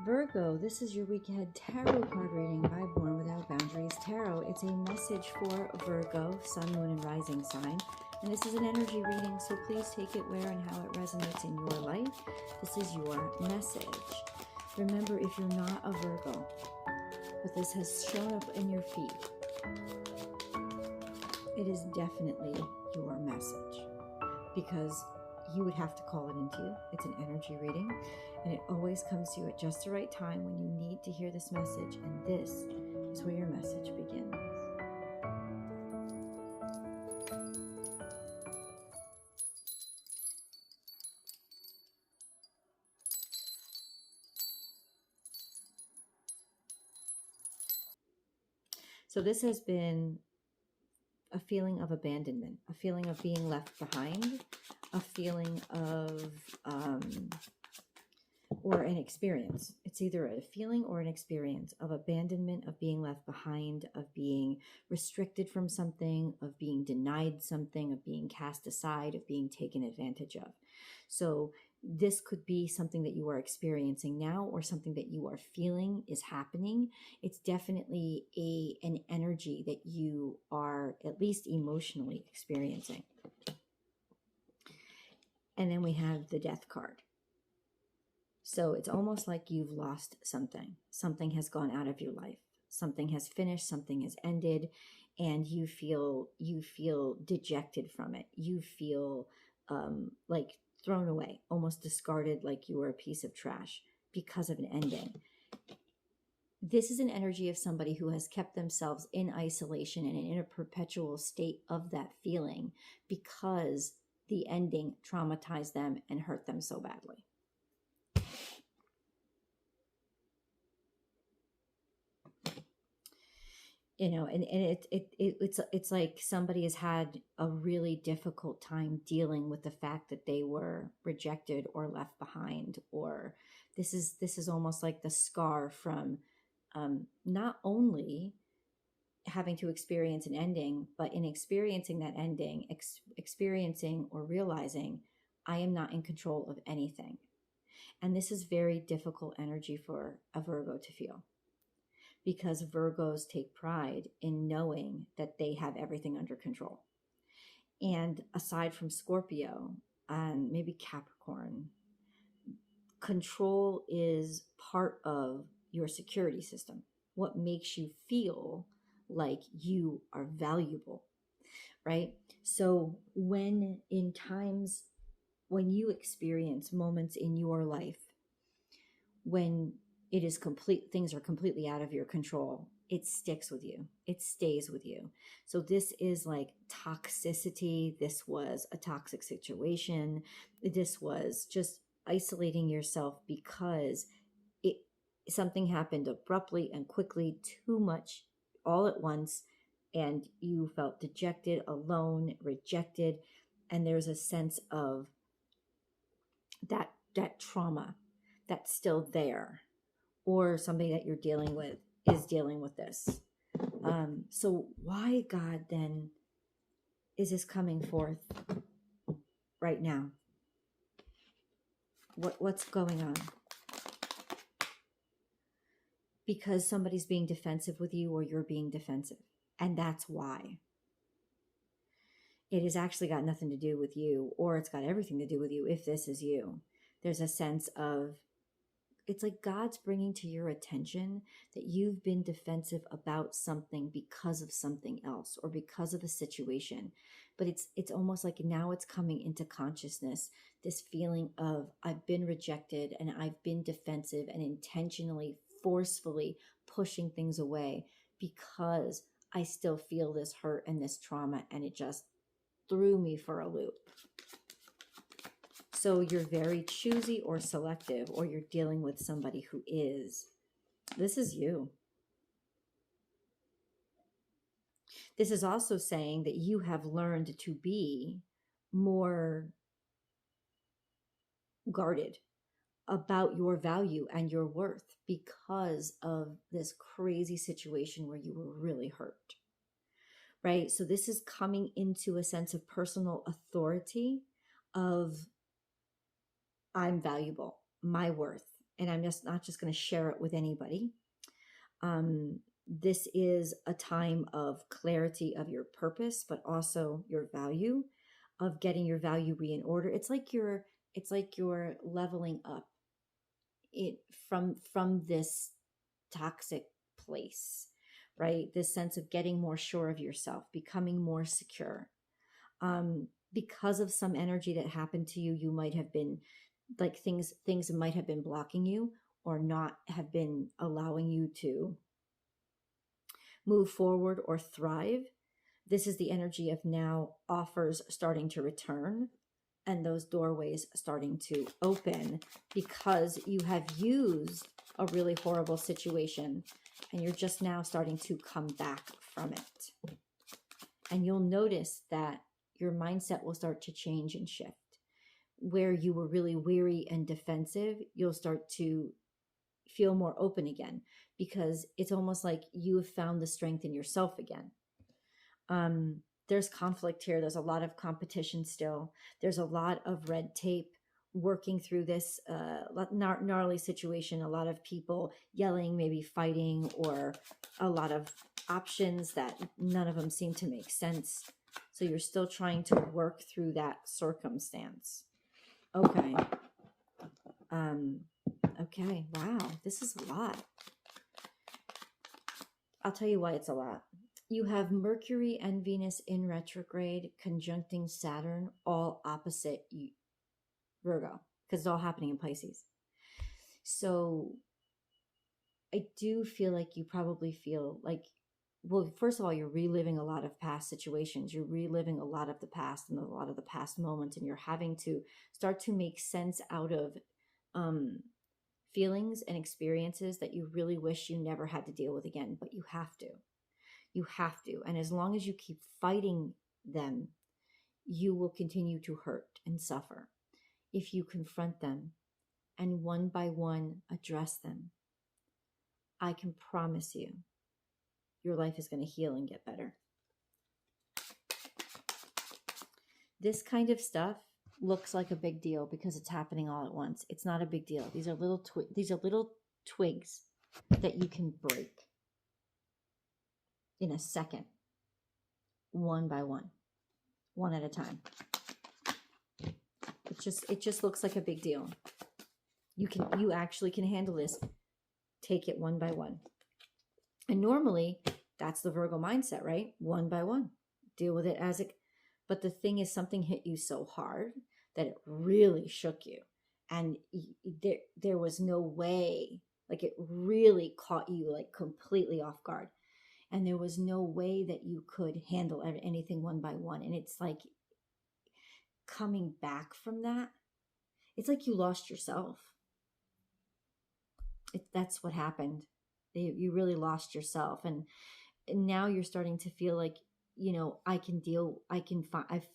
Virgo, this is your week ahead tarot card reading by Born Without Boundaries Tarot. It's a message for Virgo, sun, moon, and rising sign. And this is an energy reading, so please take it where and how it resonates in your life. This is your message. Remember, if you're not a Virgo, but this has shown up in your feed, it is definitely your message, because you would have to call it into you. It's an energy reading, and it always comes to you at just the right time when you need to hear this message, and this is where your message begins. So this has been a feeling of abandonment, a feeling of being left behind, a feeling of, or an experience. It's either a feeling or an experience of abandonment, of being left behind, of being restricted from something, of being denied something, of being cast aside, of being taken advantage of. So this could be something that you are experiencing now, or something that you are feeling is happening. It's definitely an energy that you are at least emotionally experiencing. And then we have the Death card. So it's almost like you've lost something. Something has gone out of your life. Something has finished, something has ended, and you feel dejected from it. You feel like thrown away, almost discarded, like you were a piece of trash because of an ending. This is an energy of somebody who has kept themselves in isolation and in a perpetual state of that feeling because the ending traumatized them and hurt them so badly. You know, and it's like somebody has had a really difficult time dealing with the fact that they were rejected or left behind, or this is almost like the scar from not only having to experience an ending, but in experiencing that ending, experiencing or realizing I am not in control of anything. And this is very difficult energy for a Virgo to feel, because Virgos take pride in knowing that they have everything under control. And aside from Scorpio and maybe Capricorn, control is part of your security system. What makes you feel like you are valuable, right? So when in times when you experience moments in your life when it is things are completely out of your control, it sticks with you. It stays with you. So this is like toxicity. This was a toxic situation. This was just isolating yourself because something happened abruptly and quickly, too much all at once, and you felt dejected, alone, rejected, and there's a sense of that trauma that's still there, or somebody that you're dealing with is dealing with this. So why, God, then is this coming forth right now? What's going on? Because somebody's being defensive with you, or you're being defensive. And that's why. It has actually got nothing to do with you, or it's got everything to do with you if this is you. There's a sense of, it's like God's bringing to your attention that you've been defensive about something because of something else, or because of a situation. But it's almost like now it's coming into consciousness, this feeling of I've been rejected and I've been defensive and intentionally, forcefully pushing things away because I still feel this hurt and this trauma, and it just threw me for a loop. So you're very choosy or selective, or you're dealing with somebody who is. This is you. This is also saying that you have learned to be more guarded about your value and your worth because of this crazy situation where you were really hurt, right? So this is coming into a sense of personal authority of I'm valuable, my worth, and I'm just not just going to share it with anybody. This is a time of clarity of your purpose, but also your value, of getting your value in order. It's like you're leveling up it from this toxic place, right? This sense of getting more sure of yourself, becoming more secure. Because of some energy that happened to you, you might have been like things might have been blocking you or not have been allowing you to move forward or thrive. This is the energy of now offers starting to return and those doorways starting to open because you have used a really horrible situation and you're just now starting to come back from it. And you'll notice that your mindset will start to change and shift. Where you were really weary and defensive, you'll start to feel more open again because it's almost like you have found the strength in yourself again. There's conflict here. There's a lot of competition still. There's a lot of red tape working through this gnarly situation. A lot of people yelling, maybe fighting, or a lot of options that none of them seem to make sense. So you're still trying to work through that circumstance. Okay. Okay. Wow. This is a lot. I'll tell you why it's a lot. You have Mercury and Venus in retrograde conjuncting Saturn, all opposite Virgo, because it's all happening in Pisces. So I do feel like you probably feel like, well, first of all, you're reliving a lot of past situations. You're reliving a lot of the past and a lot of the past moments, and you're having to start to make sense out of feelings and experiences that you really wish you never had to deal with again, but you have to. You have to. And as long as you keep fighting them, you will continue to hurt and suffer. If you confront them and one by one address them, I can promise you your life is going to heal and get better. This kind of stuff looks like a big deal because it's happening all at once. It's not a big deal. These are little twigs that you can break in a second, one by one, one at a time. It just looks like a big deal. You actually can handle this. Take it one by one. And normally that's the Virgo mindset, right? One by one. Deal with it as it. But the thing is, something hit you so hard that it really shook you. And there was no way, like it really caught you like completely off guard. And there was no way that you could handle anything one by one. And it's like coming back from that, it's like you lost yourself. That's what happened. You really lost yourself. And now you're starting to feel like, I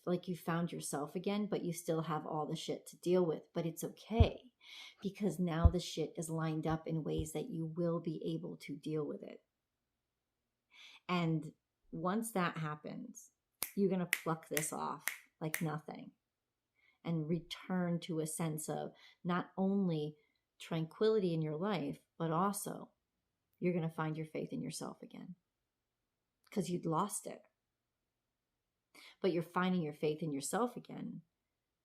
like you found yourself again, but you still have all the shit to deal with. But it's okay because now the shit is lined up in ways that you will be able to deal with it. And once that happens, you're going to pluck this off like nothing and return to a sense of not only tranquility in your life, but also you're going to find your faith in yourself again because you'd lost it. But you're finding your faith in yourself again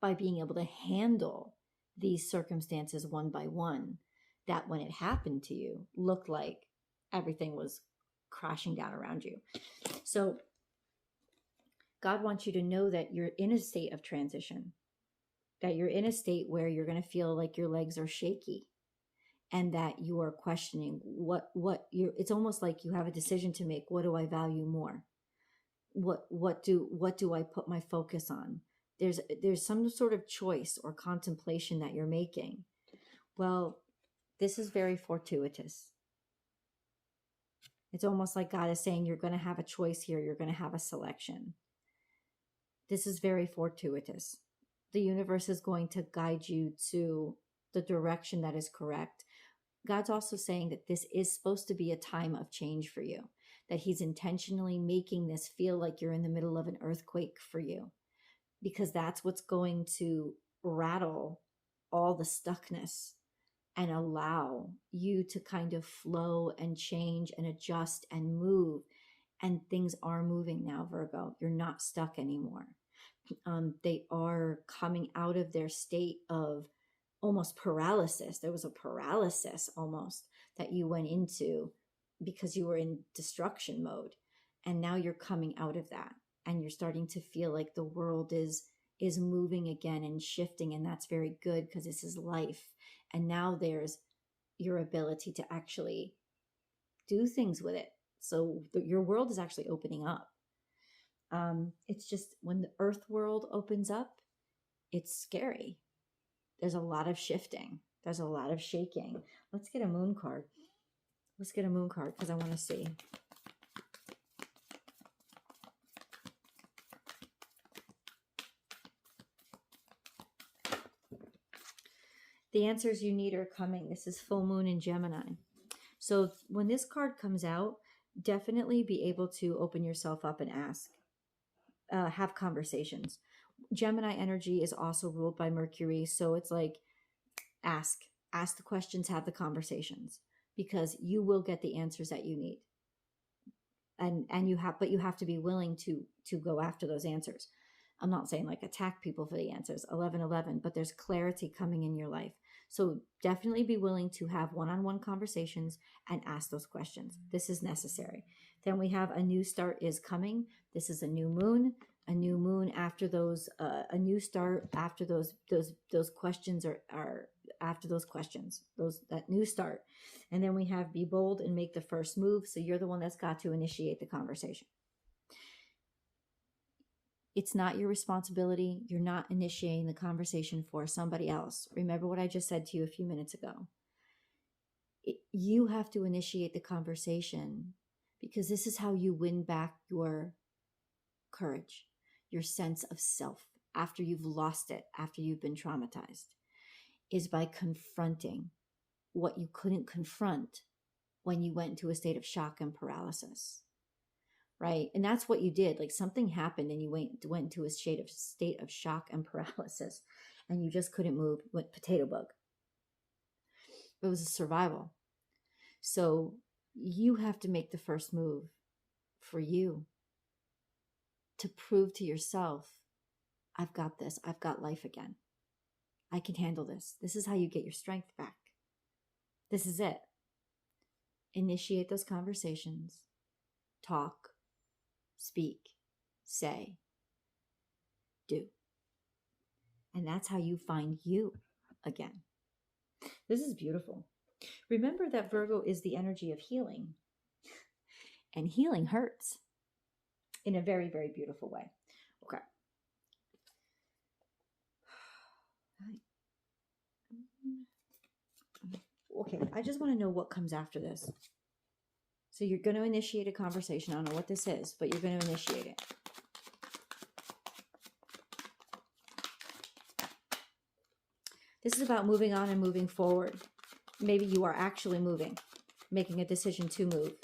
by being able to handle these circumstances one by one that when it happened to you looked like everything was crashing down around you. So God wants you to know that you're in a state of transition, that you're in a state where you're going to feel like your legs are shaky and that you are questioning it's almost like you have a decision to make. What do I value more? What do I put my focus on? There's some sort of choice or contemplation that you're making. Well, this is very fortuitous. It's almost like God is saying you're going to have a choice here. You're going to have a selection. This is very fortuitous. The universe is going to guide you to the direction that is correct. God's also saying that this is supposed to be a time of change for you, that he's intentionally making this feel like you're in the middle of an earthquake for you, because that's what's going to rattle all the stuckness and allow you to kind of flow and change and adjust and move. And things are moving now, Virgo. You're not stuck anymore. They are coming out of their state of almost paralysis. There was a paralysis almost that you went into because you were in destruction mode. And now you're coming out of that, and you're starting to feel like the world is moving again and shifting. And that's very good, because this is life. And now there's your ability to actually do things with it. So your world is actually opening up. It's just when the earth world opens up, it's scary. There's a lot of shifting. There's a lot of shaking. Let's get a moon card. Let's get a moon card, because I want to see. The answers you need are coming. This is full moon in Gemini. So when this card comes out, definitely be able to open yourself up and ask. Have conversations. Gemini energy is also ruled by Mercury. So it's like, ask the questions, have the conversations, because you will get the answers that you need. And you have to be willing to go after those answers. I'm not saying like attack people for the answers, 1111, but there's clarity coming in your life. So definitely be willing to have one-on-one conversations and ask those questions. This is necessary. Then we have a new start is coming. This is a new moon after those, a new start after those questions are after those questions, that new start. And then we have be bold and make the first move. So you're the one that's got to initiate the conversation. It's not your responsibility. You're not initiating the conversation for somebody else. Remember what I just said to you a few minutes ago. You have to initiate the conversation, because this is how you win back your courage, your sense of self after you've lost it, after you've been traumatized, is by confronting what you couldn't confront when you went into a state of shock and paralysis. Right? And that's what you did. Like something happened and you went into a state of shock and paralysis, and you just couldn't move. Went potato bug. It was a survival. So you have to make the first move for you to prove to yourself, I've got this. I've got life again. I can handle this. This is how you get your strength back. This is it. Initiate those conversations. Talk. Speak, say, do. And that's how you find you again. This is beautiful. Remember that Virgo is the energy of healing. And healing hurts in a very, very beautiful way. Okay. Okay, I just want to know what comes after this. So you're going to initiate a conversation. I don't know what this is, but you're going to initiate it. This is about moving on and moving forward. Maybe you are actually moving, making a decision to move.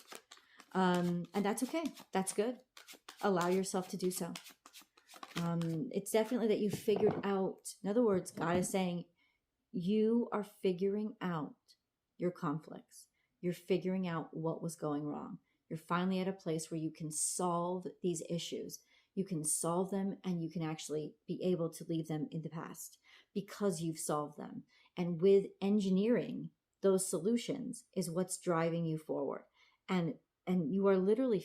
And that's okay. That's good. Allow yourself to do so. It's definitely that you figured out. In other words, God is saying you are figuring out your conflicts. You're figuring out what was going wrong. You're finally at a place where you can solve these issues. You can solve them, and you can actually be able to leave them in the past because you've solved them. And with engineering, those solutions is what's driving you forward. And you are literally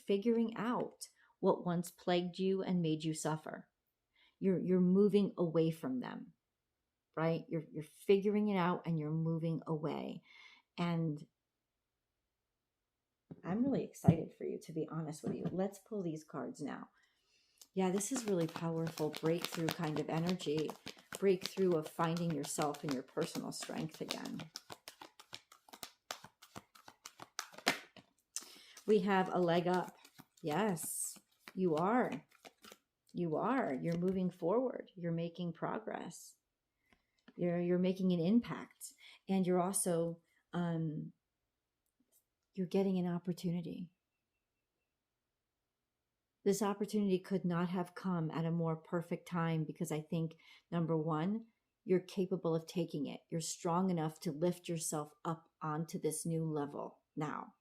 figuring out what once plagued you and made you suffer. You're moving away from them, right? You're figuring it out and you're moving away. And I'm really excited for you, to be honest with you. Let's pull these cards now. Yeah, this is really powerful breakthrough kind of energy. Breakthrough of finding yourself and your personal strength again. We have a leg up. Yes, you are. You are. You're moving forward. You're making progress. You're making an impact. And you're also... you're getting an opportunity. This opportunity could not have come at a more perfect time, because I think, number one, you're capable of taking it. You're strong enough to lift yourself up onto this new level now,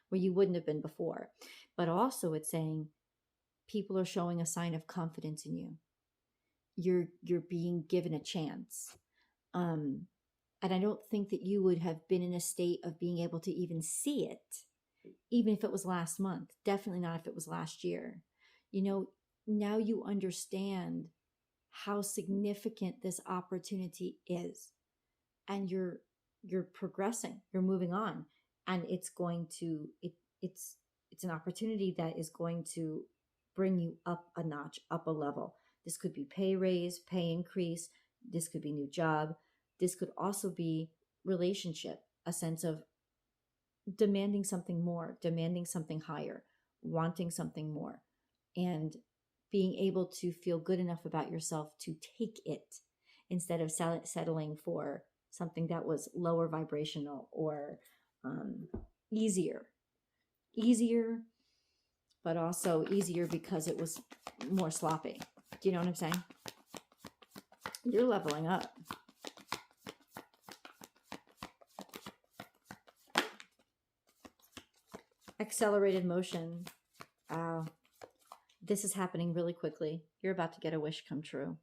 where you wouldn't have been before. But also it's saying people are showing a sign of confidence in you. You're being given a chance. And I don't think that you would have been in a state of being able to even see it, even if it was last month. Definitely not if it was last year. Now you understand how significant this opportunity is, and you're progressing, you're moving on, and it's an opportunity that is going to bring you up a notch, up a level. This could be pay raise, pay increase. This could be new job. This could also be relationship, a sense of demanding something more, demanding something higher, wanting something more, and being able to feel good enough about yourself to take it instead of settling for something that was lower vibrational or easier, but also easier because it was more sloppy. Do you know what I'm saying? You're leveling up. Accelerated motion. This is happening really quickly. You're about to get a wish come true.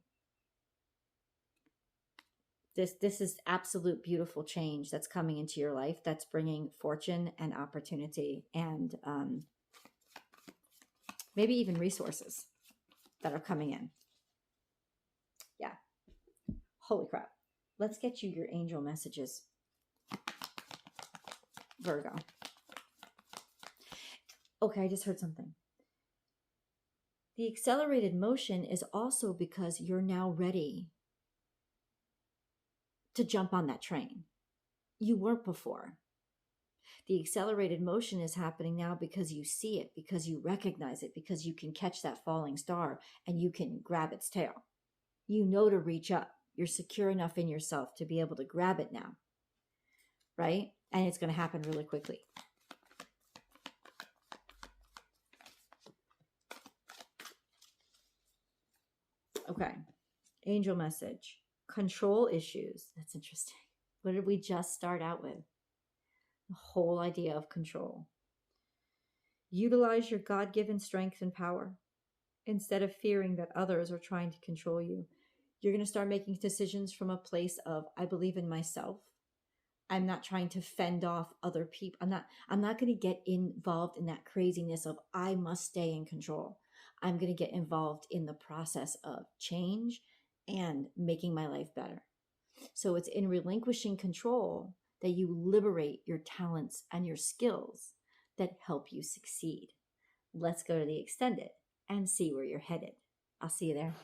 This is absolute beautiful change that's coming into your life, that's bringing fortune and opportunity and maybe even resources that are coming in. Yeah. Holy crap. Let's get you your angel messages, Virgo. Okay, I just heard something. The accelerated motion is also because you're now ready to jump on that train. You weren't before. The accelerated motion is happening now because you see it, because you recognize it, because you can catch that falling star and you can grab its tail. You know to reach up. You're secure enough in yourself to be able to grab it now, right? And it's going to happen really quickly. Okay. Angel message. Control issues. That's interesting. What did we just start out with? The whole idea of control. Utilize your God-given strength and power. Instead of fearing that others are trying to control you, you're going to start making decisions from a place of, I believe in myself. I'm not trying to fend off other people. I'm not going to get involved in that craziness of I must stay in control. I'm going to get involved in the process of change and making my life better. So it's in relinquishing control that you liberate your talents and your skills that help you succeed. Let's go to the extended and see where you're headed. I'll see you there.